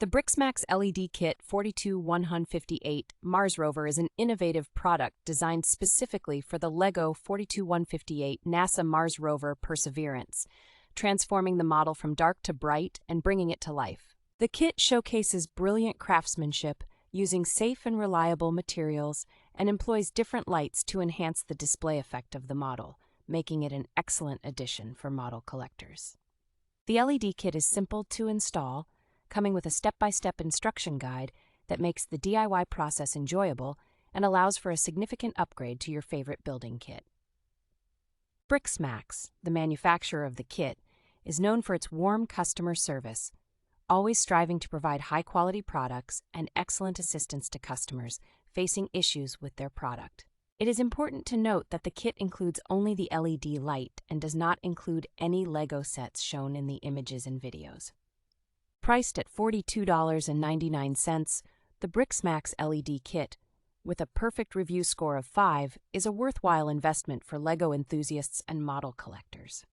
The BRIKSMAX LED Kit 42158 Mars Rover is an innovative product designed specifically for the LEGO 42158 NASA Mars Rover Perseverance, transforming the model from dark to bright and bringing it to life. The kit showcases brilliant craftsmanship using safe and reliable materials and employs different lights to enhance the display effect of the model, making it an excellent addition for model collectors. The LED kit is simple to install, coming with a step-by-step instruction guide that makes the DIY process enjoyable and allows for a significant upgrade to your favorite building kit. BRIKSMAX, the manufacturer of the kit, is known for its warm customer service, always striving to provide high-quality products and excellent assistance to customers facing issues with their product. It is important to note that the kit includes only the LED light and does not include any LEGO sets shown in the images and videos. Priced at $42.99, the BRIKSMAX LED Kit, with a perfect review score of 5, is a worthwhile investment for LEGO enthusiasts and model collectors.